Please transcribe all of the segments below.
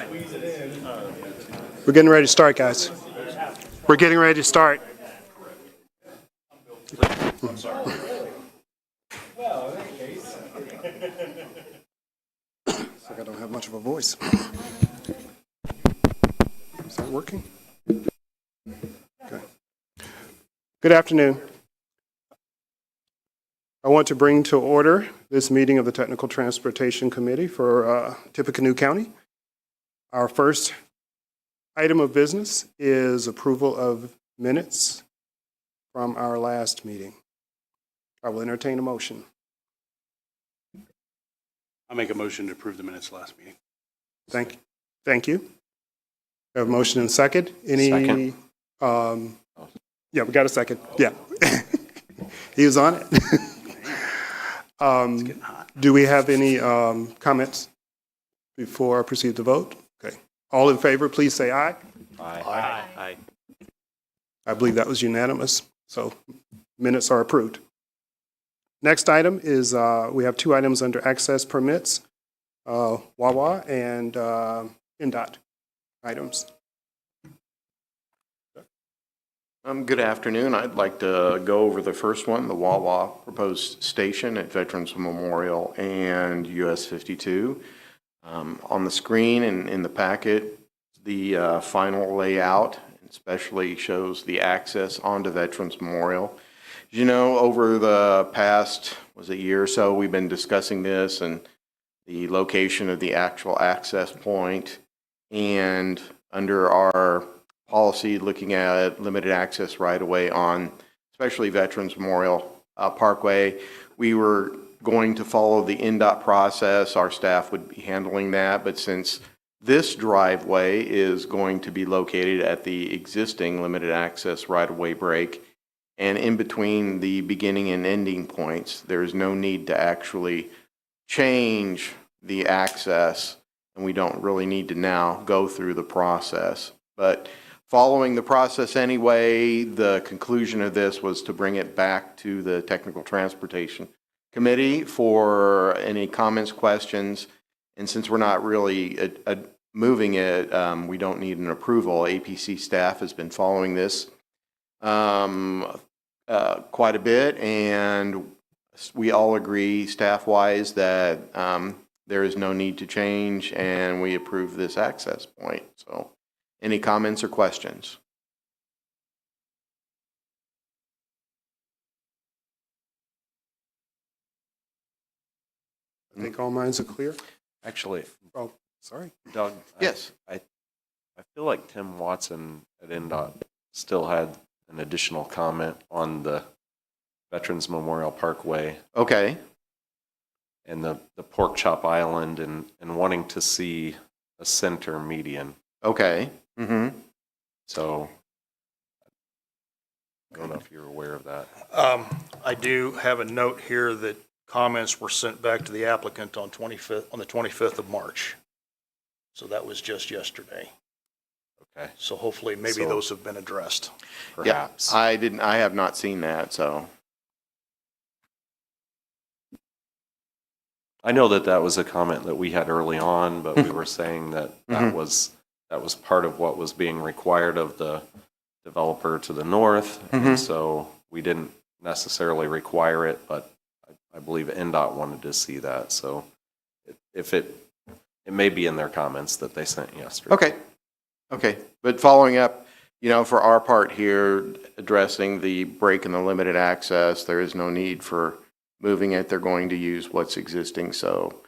We're getting ready to start, guys. We're getting ready to start. Looks like I don't have much of a voice. Is that working? Okay. Good afternoon. I want to bring to order this meeting of the Technical Transportation Committee for Tippecanoe County. Our first item of business is approval of minutes from our last meeting. I will entertain a motion. I'll make a motion to approve the minutes last meeting. Thank you. We have a motion and a second. Second. Yeah, we got a second. Yeah. He was on it. It's getting hot. Do we have any comments before I proceed to vote? Okay. All in favor, please say aye. Aye. Aye. I believe that was unanimous, so minutes are approved. Next item is we have two items under access permits, Wawa and NDOT items. Good afternoon. I'd like to go over the first one, the Wawa proposed station at Veterans Memorial and US 52. On the screen and in the packet, the final layout especially shows the access onto Veterans Memorial. As you know, over the past, was a year or so, we've been discussing this and the location of the actual access point, and under our policy looking at limited access right away on especially Veterans Memorial Parkway, we were going to follow the NDOT process. Our staff would be handling that, but since this driveway is going to be located at the existing limited access right-of-way break, and in between the beginning and ending points, there is no need to actually change the access, and we don't really need to now go through the process. But following the process anyway, the conclusion of this was to bring it back to the Technical Transportation Committee for any comments, questions, and since we're not really moving it, we don't need an approval. APC staff has been following this quite a bit, and we all agree staff-wise that there is no need to change, and we approve this access point. So, any comments or questions? I think all minds are clear. Actually, Oh, sorry. Doug. Yes. I feel like Tim Watson at NDOT still had an additional comment on the Veterans Memorial Parkway Okay. and the pork chop island and wanting to see a center median. Okay. Mm-hmm. So I don't know if you're aware of that. I do have a note here that comments were sent back to the applicant on the 25th of March. So that was just yesterday. Okay. So hopefully maybe those have been addressed. Perhaps. Yeah, I have not seen that, so. I know that was a comment that we had early on, but we were saying that that was part of what was being required of the developer to the north, and so we didn't necessarily require it, but I believe NDOT wanted to see that. So if it may be in their comments that they sent yesterday. Okay. But following up, for our part here, addressing the break in the limited access, there is no need for moving it. They're going to use what's existing. So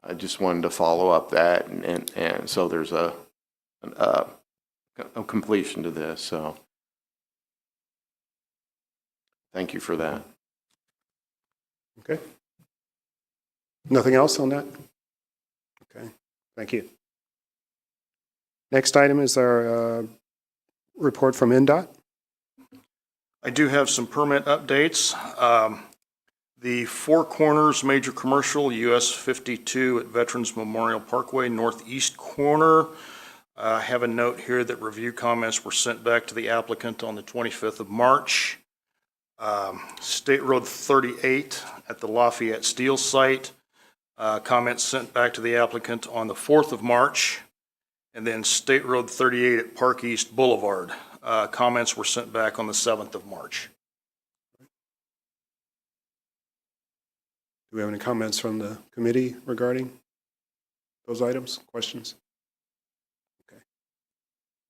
I just wanted to follow up that, and so there's a completion to this. So thank you for that. Okay. Nothing else on that? Okay. Thank you. Next item is our report from NDOT. I do have some permit updates. The Four Corners Major Commercial, US 52 at Veterans Memorial Parkway, northeast corner. I have a note here that review comments were sent back to the applicant on the 25th of March. State Road 38 at the Lafayette Steel site. Comments sent back to the applicant on the 4th of March. And then State Road 38 at Park East Boulevard. Comments were sent back on the 7th of March. Do we have any comments from the committee regarding those items, questions? Okay.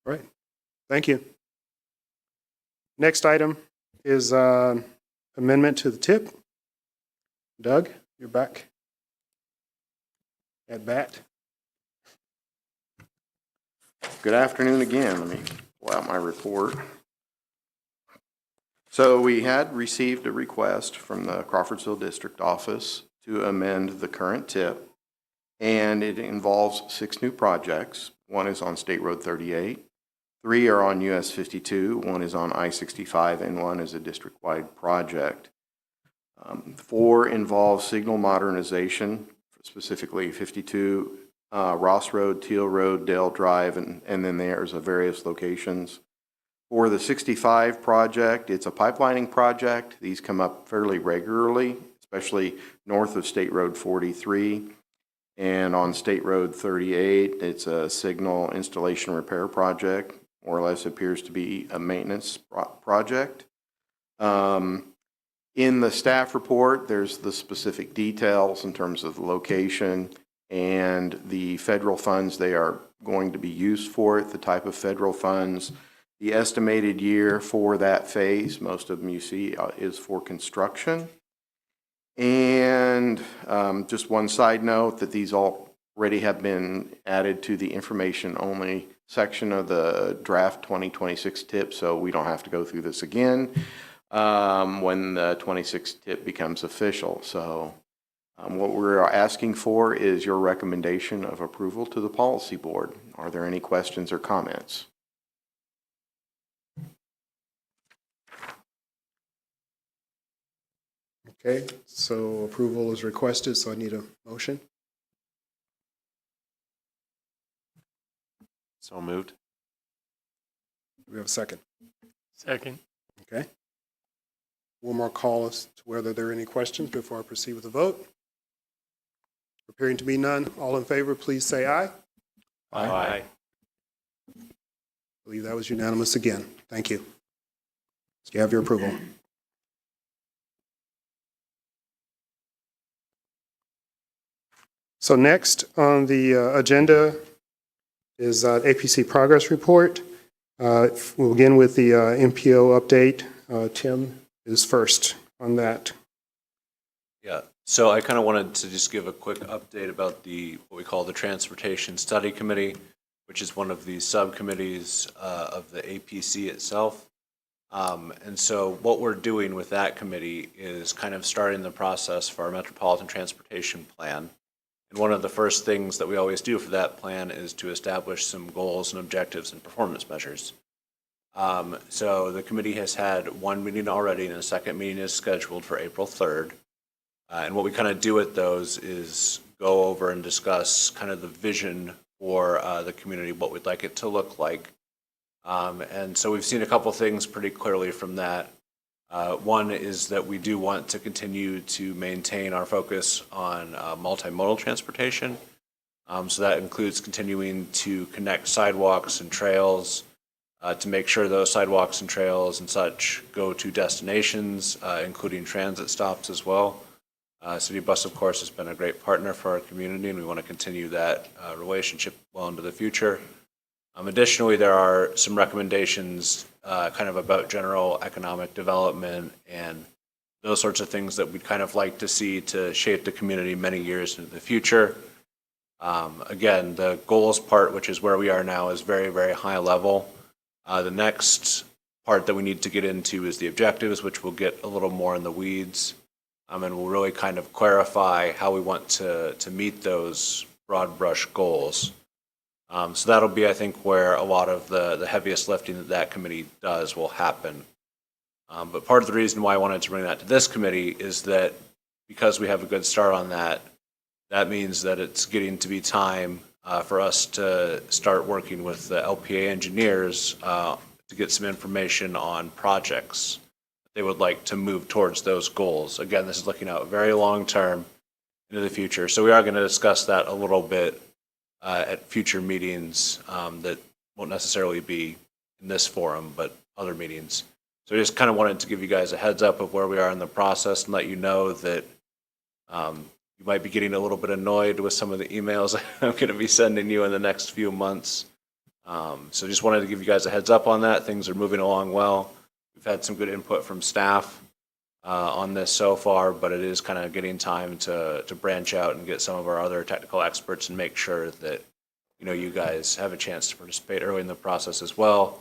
All right, thank you. Next item is amendment to the tip. Doug, you're back at bat. Good afternoon again. Let me pull out my report. So we had received a request from the Crawfordsville District Office to amend the current tip, and it involves 6 new projects. 1 is on State Road 38, 3 are on US 52, 1 is on I-65, and 1 is a district-wide project. 4 involves signal modernization, specifically 52 Ross Road, Teal Road, Dale Drive, and then there's various locations. For the 65 project, it's a pipelining project. These come up fairly regularly, especially north of State Road 43. And on State Road 38, it's a signal installation repair project, more or less appears to be a maintenance project. In the staff report, there's the specific details in terms of the location and the federal funds they are going to be used for it, the type of federal funds. The estimated year for that phase, most of them you see, is for construction. And just one side note that these already have been added to the information only section of the draft 2026 tip, so we don't have to go through this again when the 26 tip becomes official. So what we're asking for is your recommendation of approval to the policy board. Are there any questions or comments? Okay, so approval is requested, so I need a motion. So moved. Do we have a second? Second. Okay. One more call as to whether there are any questions before I proceed with the vote. Appearing to be none, all in favor, please say aye. Aye. I believe that was unanimous again. Thank you. So you have your approval. So next on the agenda is APC progress report. We'll begin with the MPO update. Tim is first on that. Yeah, so I kind of wanted to just give a quick update about what we call the Transportation Study Committee, which is one of the subcommittees of the APC itself. And so what we're doing with that committee is kind of starting the process for our Metropolitan Transportation Plan. And one of the first things that we always do for that plan is to establish some goals and objectives and performance measures. So the committee has had 1 meeting already, and a second meeting is scheduled for April 3rd. And what we kind of do with those is go over and discuss kind of the vision for the community, what we'd like it to look like. And so we've seen a couple things pretty clearly from that. One is that we do want to continue to maintain our focus on multimodal transportation. So that includes continuing to connect sidewalks and trails to make sure those sidewalks and trails and such go to destinations, including transit stops as well. City Bus, of course, has been a great partner for our community, and we want to continue that relationship well into the future. Additionally, there are some recommendations kind of about general economic development and those sorts of things that we'd kind of like to see to shape the community many years into the future. Again, the goals part, which is where we are now, is very, very high level. The next part that we need to get into is the objectives, which we'll get a little more in the weeds. And we'll really kind of clarify how we want to meet those broad brush goals. So that'll be, I think, where a lot of the heaviest lifting that committee does will happen. But part of the reason why I wanted to bring that to this committee is that because we have a good start on that, that means that it's getting to be time for us to start working with the LPA engineers to get some information on projects they would like to move towards those goals. Again, this is looking out very long term into the future. So we are going to discuss that a little bit at future meetings that won't necessarily be in this forum, but other meetings. So I just kind of wanted to give you guys a heads up of where we are in the process and let you know that you might be getting a little bit annoyed with some of the emails I'm going to be sending you in the next few months. So just wanted to give you guys a heads up on that. Things are moving along well. We've had some good input from staff on this so far, but it is kind of getting time to branch out and get some of our other technical experts and make sure that, you know, you guys have a chance to participate early in the process as well.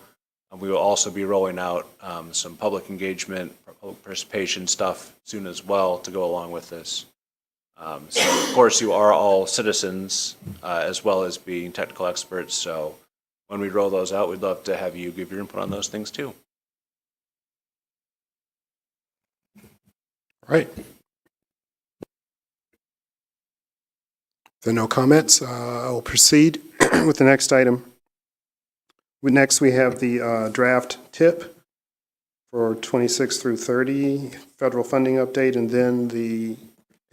And we will also be rolling out some public engagement, public participation stuff soon as well to go along with this. So of course you are all citizens as well as being technical experts. So when we roll those out, we'd love to have you give your input on those things too. All right. If there are no comments, I will proceed with the next item. Next, we have the draft TIP for 26 through 30, federal funding update, and then the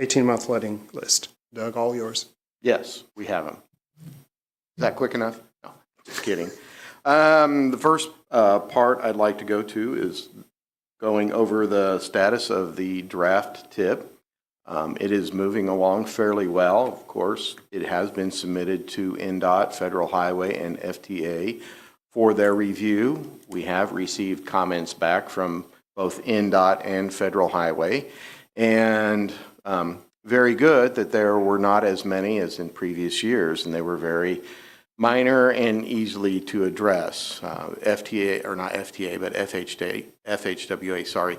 18-month letting list. Doug, all yours. Yes, we have them. Is that quick enough? No, just kidding. The first part I'd like to go to is going over the status of the draft TIP. It is moving along fairly well. Of course, it has been submitted to NDOT, Federal Highway, and FTA for their review. We have received comments back from both NDOT and Federal Highway, and very good that there were not as many as in previous years, and they were very minor and easily to address. FTA, or not FTA, but FHWA, sorry,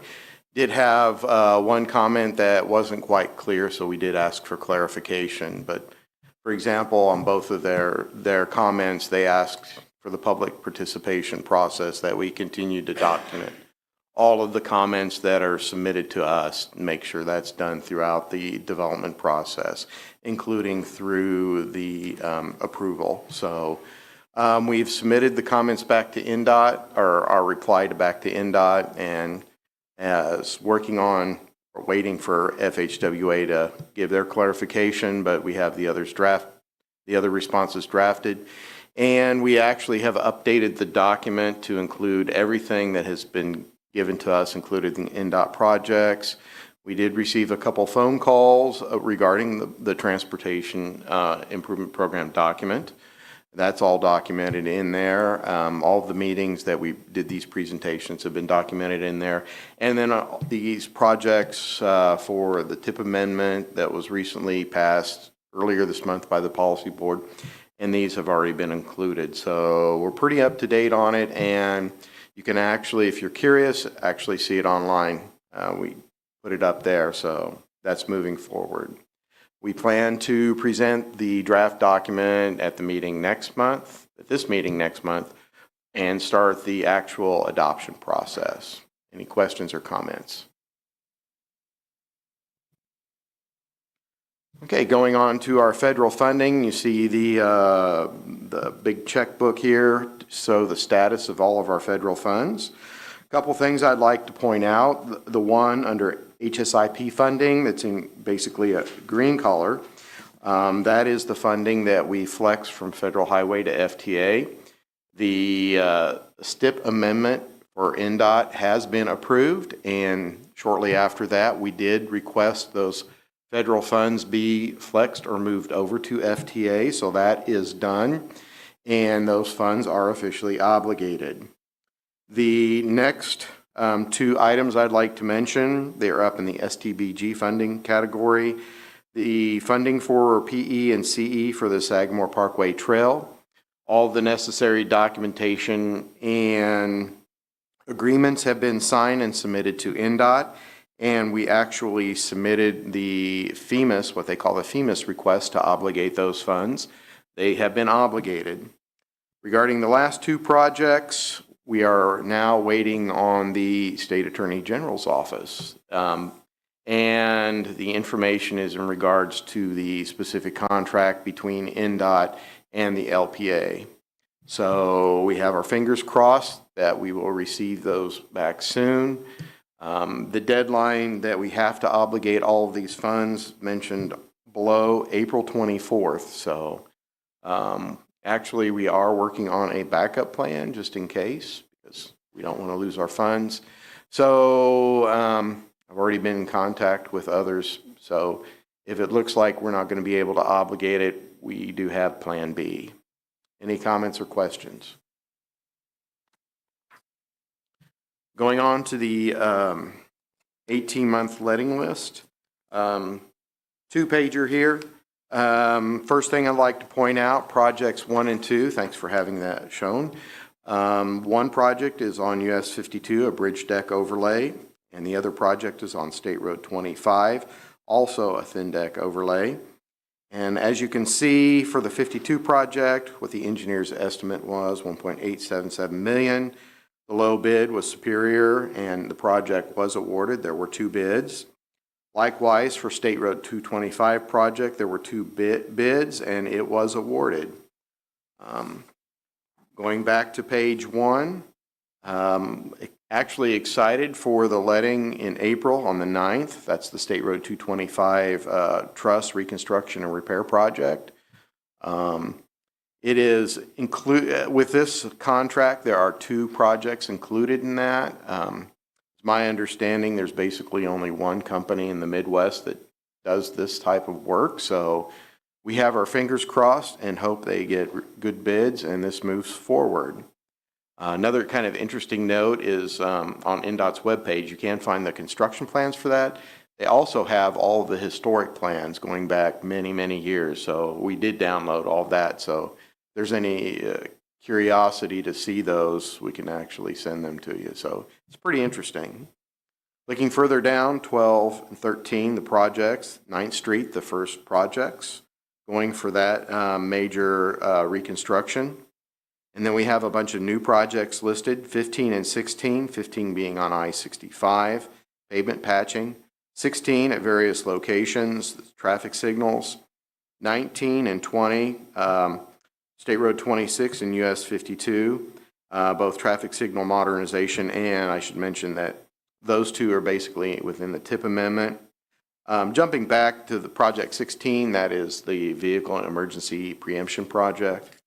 did have one comment that wasn't quite clear, so we did ask for clarification. But for example, on both of their comments, they asked for the public participation process that we continue to document all of the comments that are submitted to us, make sure that's done throughout the development process, including through the approval. So we've submitted the comments back to NDOT, or our reply back to NDOT, and as working on or waiting for FHWA to give their clarification, but we have the other responses drafted. And we actually have updated the document to include everything that has been given to us, including the NDOT projects. We did receive a couple phone calls regarding the Transportation Improvement Program document. That's all documented in there. All of the meetings that we did these presentations have been documented in there. And then these projects for the TIP amendment that was recently passed earlier this month by the Policy Board, and these have already been included. So we're pretty up to date on it, and you can actually, if you're curious, actually see it online. We put it up there, so that's moving forward. We plan to present the draft document at the meeting next month, at this meeting next month, and start the actual adoption process. Any questions or comments? Okay, going on to our federal funding, you see the big checkbook here, so the status of all of our federal funds. A couple things I'd like to point out. The one under HSIP funding that's in basically a green color, that is the funding that we flex from Federal Highway to FTA. The STIP amendment for NDOT has been approved, and shortly after that we did request those federal funds be flexed or moved over to FTA, so that is done, and those funds are officially obligated. The next two items I'd like to mention, they are up in the STBG funding category. The funding for PE and CE for the Sagamore Parkway Trail, all the necessary documentation and agreements have been signed and submitted to NDOT. And we actually submitted the FEMAS, what they call the FEMAS request, to obligate those funds. They have been obligated. Regarding the last two projects, we are now waiting on the State Attorney General's office. And the information is in regards to the specific contract between NDOT and the LPA. So we have our fingers crossed that we will receive those back soon. The deadline that we have to obligate all of these funds mentioned below, April 24th. So Actually, we are working on a backup plan just in case, because we don't want to lose our funds. So I've already been in contact with others. So if it looks like we're not going to be able to obligate it, we do have Plan B. Any comments or questions? Going on to the 18-month letting list. Two-pager here. First thing I'd like to point out, projects 1 and 2, thanks for having that shown. One project is on US 52, a bridge deck overlay, and the other project is on State Road 25, also a thin deck overlay. And as you can see, for the 52 project, what the engineer's estimate was, $1.877 million. The low bid was Superior, and the project was awarded. There were 2 bids. Likewise, for State Road 225 project, there were 2 bids, and it was awarded. Going back to page 1, actually excited for the letting in April on the 9th. That's the State Road 225 truss reconstruction and repair project. It is with this contract, there are 2 projects included in that. It's my understanding there's basically only one company in the Midwest that does this type of work. So we have our fingers crossed and hope they get good bids and this moves forward. Another kind of interesting note is on NDOT's webpage, you can find the construction plans for that. They also have all of the historic plans going back many, many years. So we did download all of that. So if there's any curiosity to see those, we can actually send them to you. So it's pretty interesting. Looking further down, 12 and 13, the projects, 9th Street, the first projects, going for that major reconstruction. And then we have a bunch of new projects listed, 15 and 16, 15 being on I-65, pavement patching, 16 at various locations, traffic signals, 19 and 20, State Road 26 and US 52, both traffic signal modernization, and I should mention that those 2 are basically within the TIP amendment. Jumping back to the project 16, that is the Vehicle and Emergency Preemption Project.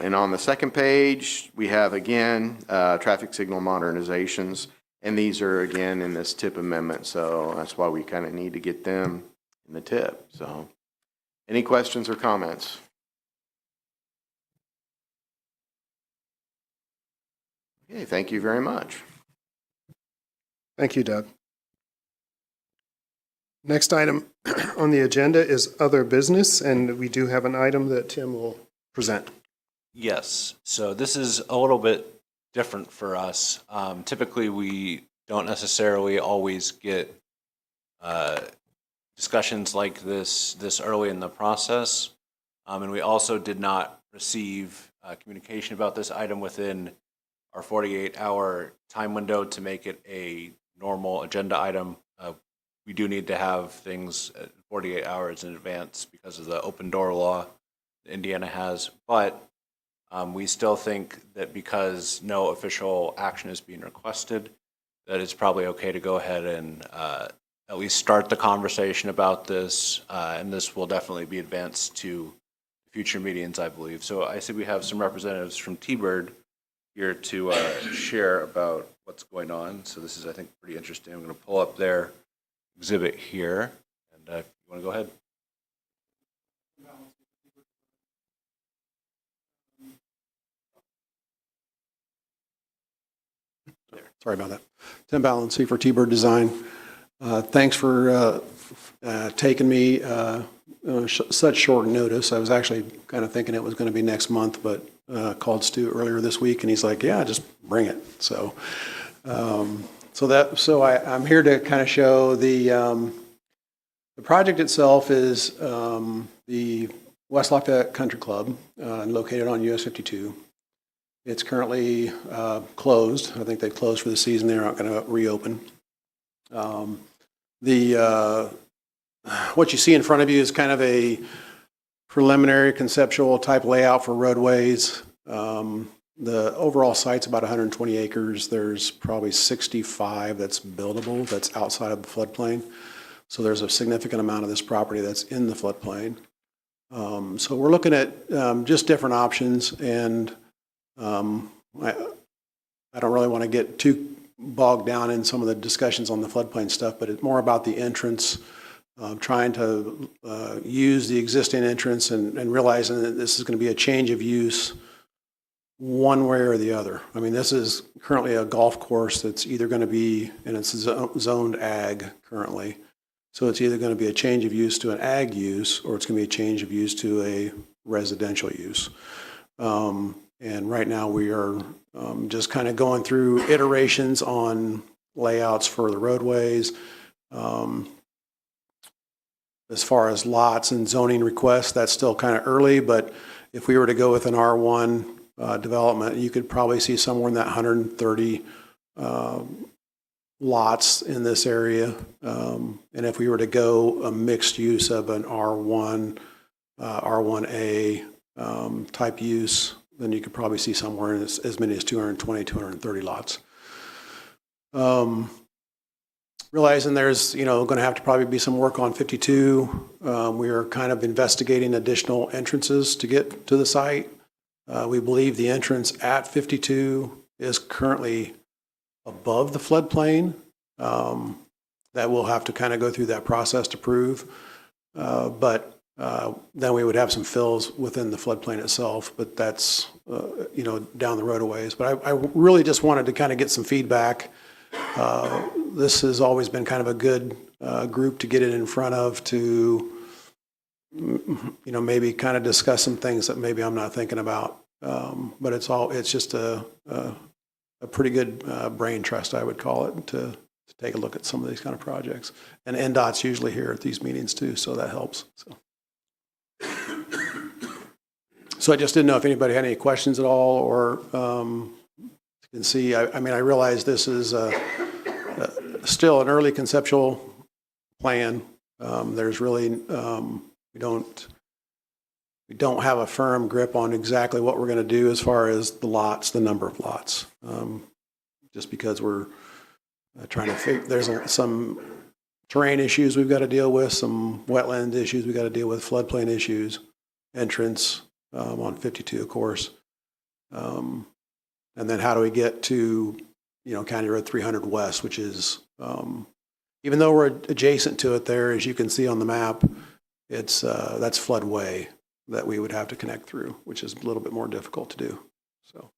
And on the second page, we have again traffic signal modernizations, and these are again in this TIP amendment, so that's why we kind of need to get them in the TIP. So any questions or comments? Okay, thank you very much. Thank you, Doug. Next item on the agenda is other business, and we do have an item that Tim will present. Yes, so this is a little bit different for us. Typically, we don't necessarily always get discussions like this early in the process. And we also did not receive communication about this item within our 48-hour time window to make it a normal agenda item. We do need to have things 48 hours in advance because of the open door law that Indiana has. But we still think that because no official action is being requested, that it's probably okay to go ahead and at least start the conversation about this. And this will definitely be advanced to future meetings, I believe. So I see we have some representatives from T-Bird here to share about what's going on. So this is, I think, pretty interesting. I'm going to pull up their exhibit here. And if you want to go ahead. Sorry about that. Tim Ballancy for T-Bird Design. Thanks for taking me such short notice. I was actually kind of thinking it was going to be next month, but called Stu earlier this week, and he's like, "Yeah, just bring it." So, I'm here to kind of show the project itself is the West Lafayette Country Club, located on US 52. It's currently closed. I think they closed for the season. They're not going to reopen. What you see in front of you is kind of a preliminary conceptual type layout for roadways. The overall site's about 120 acres. There's probably 65 that's buildable, that's outside of the floodplain. So there's a significant amount of this property that's in the floodplain. So we're looking at just different options, and I don't really want to get too bogged down in some of the discussions on the floodplain stuff, but it's more about the entrance, trying to use the existing entrance and realizing that this is going to be a change of use one way or the other. I mean, this is currently a golf course that's either going to be, and it's zoned ag currently, so it's either going to be a change of use to an ag use, or it's going to be a change of use to a residential use. And right now we are just kind of going through iterations on layouts for the roadways. As far as lots and zoning requests, that's still kind of early, but if we were to go with an R1 development, you could probably see somewhere in that 130 lots in this area. And if we were to go a mixed use of an R1, R1A type use, then you could probably see somewhere in as many as 220, 230 lots. Realizing there's, going to have to probably be some work on 52. We are kind of investigating additional entrances to get to the site. We believe the entrance at 52 is currently above the floodplain. That we'll have to kind of go through that process to prove. But then we would have some fills within the floodplain itself, but that's, down the road a ways. But I really just wanted to kind of get some feedback. This has always been kind of a good group to get it in front of to, maybe kind of discuss some things that maybe I'm not thinking about. But it's just a pretty good brain trust, I would call it, to take a look at some of these kind of projects. And NDOT's usually here at these meetings too, so that helps. So I just didn't know if anybody had any questions at all, or you can see, I realize this is still an early conceptual plan. There's really, we don't have a firm grip on exactly what we're going to do as far as the lots, the number of lots. Just because we're trying to figure, there's some terrain issues we've got to deal with, some wetland issues we've got to deal with, floodplain issues, entrance on 52, of course. And then how do we get to, County Road 300 West, which is, even though we're adjacent to it there, as you can see on the map, it's that's floodway that we would have to connect through, which is a little bit more difficult to do. So.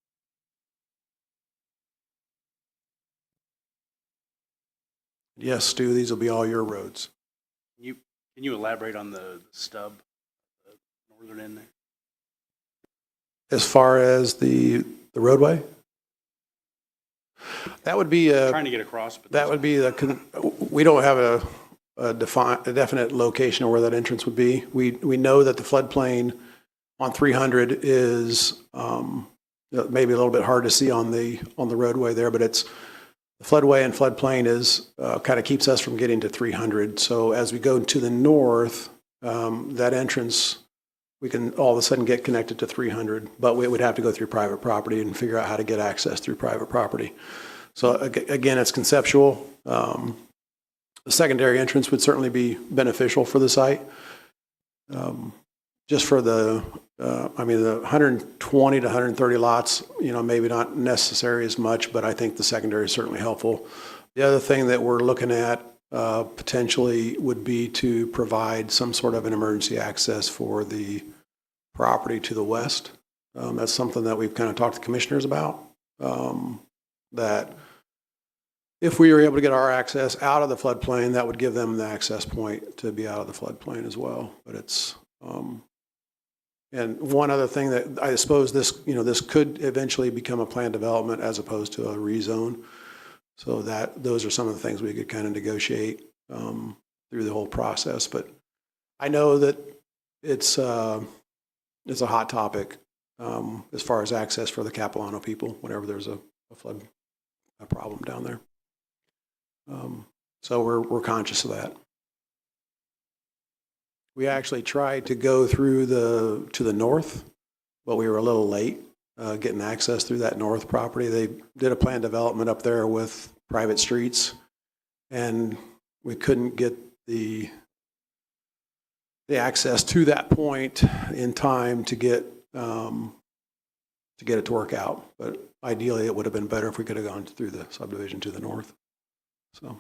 Yes, Stu, these will be all your roads. Can you elaborate on the stub, the northern end there? As far as the roadway? That would be Trying to get across. But that would be we don't have a definite location of where that entrance would be. We know that the floodplain on 300 is maybe a little bit hard to see on the roadway there, but it's the floodway and floodplain is kind of keeps us from getting to 300. So as we go to the north, that entrance, we can all of a sudden get connected to 300, but we would have to go through private property and figure out how to get access through private property. So again, it's conceptual. The secondary entrance would certainly be beneficial for the site. Just for the 120 to 130 lots, maybe not necessary as much, but I think the secondary is certainly helpful. The other thing that we're looking at potentially would be to provide some sort of an emergency access for the property to the west. That's something that we've kind of talked to commissioners about, that if we were able to get our access out of the floodplain, that would give them the access point to be out of the floodplain as well. But it's, and one other thing that I suppose this could eventually become a planned development as opposed to a rezone. So those are some of the things we could kind of negotiate through the whole process. But I know that it's a hot topic as far as access for the Capilano people whenever there's a flood problem down there. So we're conscious of that. We actually tried to go through to the north, but we were a little late getting access through that north property. They did a planned development up there with private streets, and we couldn't get the the access to that point in time to get it to work out. But ideally, it would have been better if we could have gone through the subdivision to the north. So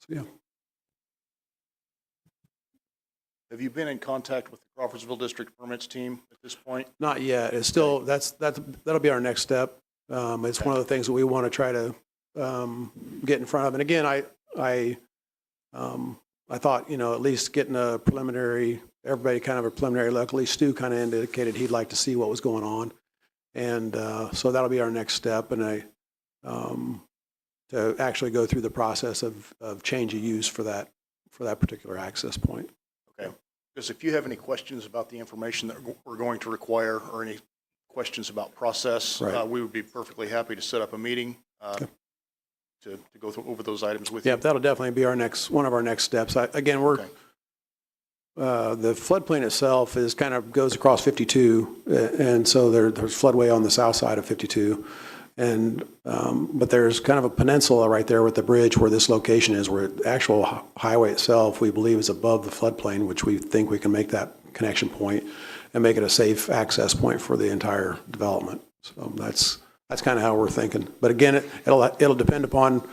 yeah. Have you been in contact with the Crawfordsville District Permits team at this point? Not yet. It's still, that'll be our next step. It's one of the things that we want to try to get in front of. And again, I thought, at least getting a preliminary, everybody kind of a preliminary look. At least Stu kind of indicated he'd like to see what was going on. And so that'll be our next step. And to actually go through the process of change of use for that particular access point. Okay. Because if you have any questions about the information that we're going to require or any questions about process, Right. We would be perfectly happy to set up a meeting to go over those items with Yeah, you. that'll definitely be one of our next steps. Again, we're Okay. the floodplain itself goes across 52, and so there's floodway on the south side of 52, and but there's kind of a peninsula right there with the bridge where this location is, where the actual highway itself we believe is above the floodplain, which we think we can make that connection point and make it a safe access point for the entire development. So that's kind of how we're thinking. But again, it'll depend upon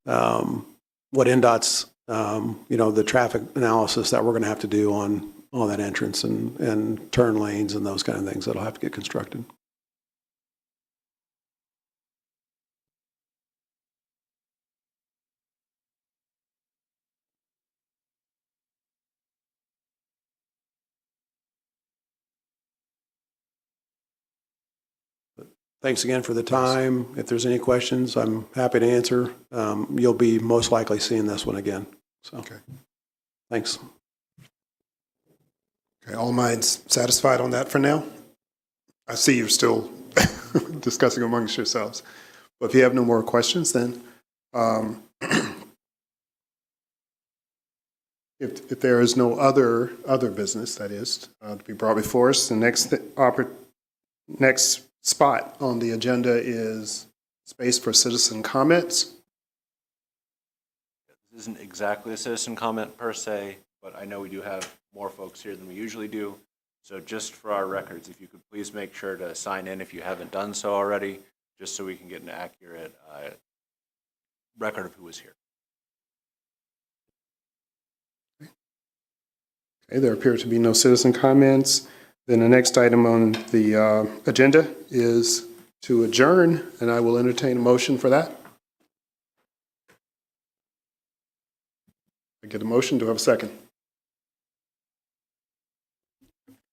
what NDOT's the traffic analysis that we're going to have to do on that entrance and turn lanes and those kind of things that'll have to get constructed. Thanks again for the time. If there's any questions, I'm happy to answer. You'll be most likely seeing this one again. So, Okay. Thanks. Okay, all minds satisfied on that for now? I see you're still discussing amongst yourselves. But if you have no more questions, then if there is no other business, that is, to be brought before us, the next spot on the agenda is space for citizen comments. This isn't exactly a citizen comment per se, but I know we do have more folks here than we usually do. So just for our records, if you could please make sure to sign in if you haven't done so already, just so we can get an accurate record of who was here. Okay, there appear to be no citizen comments. Then the next item on the agenda is to adjourn, and I will entertain a motion for that. I get a motion. Do I have a second?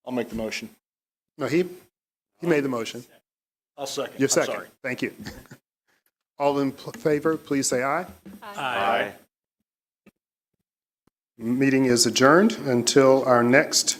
I'll make the motion. No, he made the motion. I'll second. You're I'm second. sorry. Thank you. All in favor, please say aye. Aye. Meeting is adjourned until our next